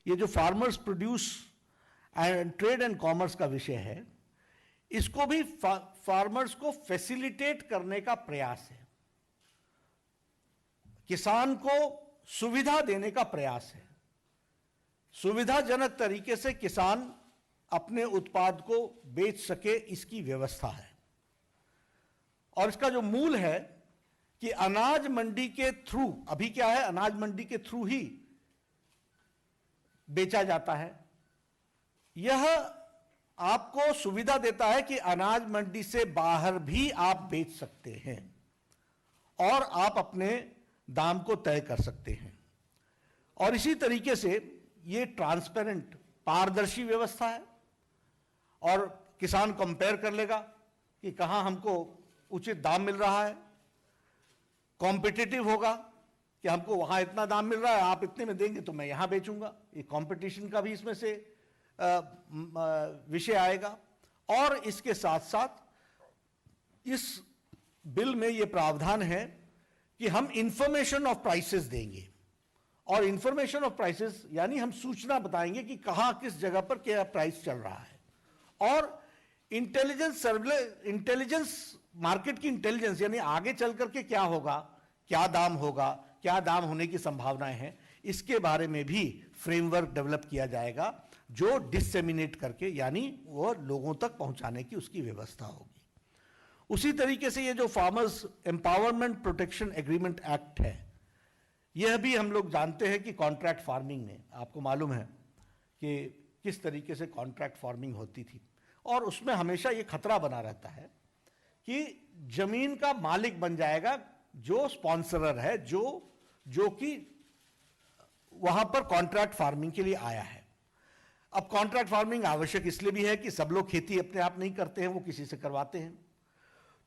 ये जो farmers produce and trade and commerce का विषय है, इसको भी फार्मर्स को फैसिलिटेट करने का प्रयास है, किसान को सुविधा देने का प्रयास है। सुविधाजनक तरीके से किसान अपने उत्पाद को बेच सके, इसकी व्यवस्था है। और इसका जो मूल है कि अनाज मंडी के थ्रू, अभी क्या है, अनाज मंडी के थ्रू ही बेचा जाता है। यह आपको सुविधा देता है कि अनाज मंडी से बाहर भी आप बेच सकते हैं और आप अपने दाम को तय कर सकते हैं। और इसी तरीके से ये ट्रांसपेरेंट, पारदर्शी व्यवस्था है और किसान कंपेयर कर लेगा कि कहां हमको उचित दाम मिल रहा है। कॉम्पिटिटिव होगा कि हमको वहां इतना दाम मिल रहा है, आप इतने में देंगे तो मैं यहां बेचूंगा। ये कंपटीशन का भी इसमें से विषय आएगा। और इसके साथ साथ इस बिल में यह प्रावधान है कि हम इंफॉर्मेशन ऑफ प्राइसेस देंगे। और इंफॉर्मेशन ऑफ प्राइसेस यानी हम सूचना बताएंगे कि कहां किस जगह पर क्या प्राइस चल रहा है। और इंटेलिजेंस, मार्केट की इंटेलिजेंस, यानी आगे चल करके क्या होगा, क्या दाम होगा, क्या दाम होने की संभावनाएं हैं, इसके बारे में भी फ्रेमवर्क डेवलप किया जाएगा, जो डिसेमिनेट करके, यानी वो लोगों तक पहुंचाने की उसकी व्यवस्था होगी। उसी तरीके से ये जो farmers empowerment protection agreement act है, यह भी हम लोग जानते हैं कि कॉन्ट्रैक्ट फार्मिंग में, आपको मालूम है कि किस तरीके से कॉन्ट्रैक्ट फार्मिंग होती थी। और उसमें हमेशा ये खतरा बना रहता है कि जमीन का मालिक बन जाएगा जो स्पॉन्सरर है, जो कि वहां पर कॉन्ट्रैक्ट फार्मिंग के लिए आया है। अब कॉन्ट्रैक्ट फार्मिंग आवश्यक इसलिए भी है कि सब लोग खेती अपने आप नहीं करते हैं, वो किसी से करवाते हैं।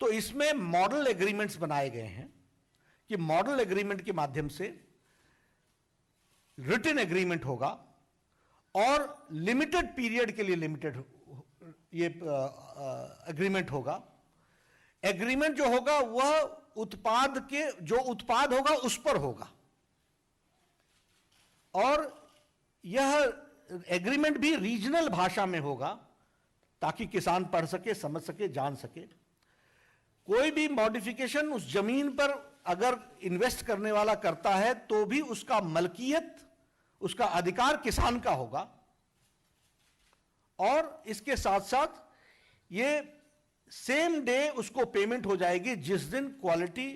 तो इसमें मॉडल एग्रीमेंट्स बनाए गए हैं कि मॉडल एग्रीमेंट के माध्यम से रिटन एग्रीमेंट होगा और लिमिटेड पीरियड के लिए लिमिटेड ये एग्रीमेंट होगा। एग्रीमेंट जो होगा वह उत्पाद के, जो उत्पाद होगा उस पर होगा। और यह एग्रीमेंट भी रीजनल भाषा में होगा ताकि किसान पढ़ सके, समझ सके, जान सके। कोई भी मॉडिफिकेशन उस जमीन पर अगर इन्वेस्ट करने वाला करता है तो भी उसका मलकियत, उसका अधिकार किसान का होगा। और इसके साथ साथ ये सेम डे उसको पेमेंट हो जाएगी जिस दिन क्वालिटी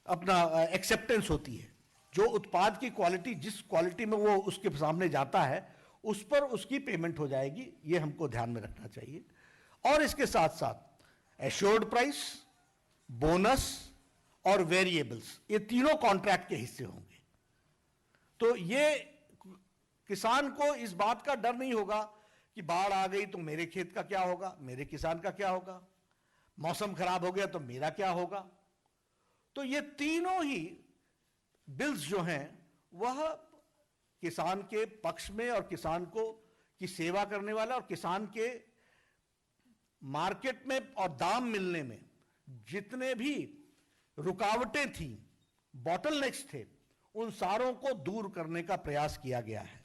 अपना एक्सेप्टेंस होती है। जो उत्पाद की क्वालिटी, जिस क्वालिटी में वो उसके सामने जाता है, उस पर उसकी पेमेंट हो जाएगी। ये हमको ध्यान में रखना चाहिए। और इसके साथ साथ एश्योर्ड प्राइस, बोनस और वेरिएबल्स, ये तीनों कॉन्ट्रैक्ट के हिस्से होंगे। तो ये किसान को इस बात का डर नहीं होगा कि बाढ़ आ गई तो मेरे खेत का क्या होगा, मेरे किसान का क्या होगा, मौसम खराब हो गया तो मेरा क्या होगा। तो ये तीनों ही बिल्स जो हैं वह किसान के पक्ष में और किसान को की सेवा करने वाला, और किसान के मार्केट में और दाम मिलने में जितने भी रुकावटें थी, बॉटलनेक्स थे, उन सारों को दूर करने का प्रयास किया गया है।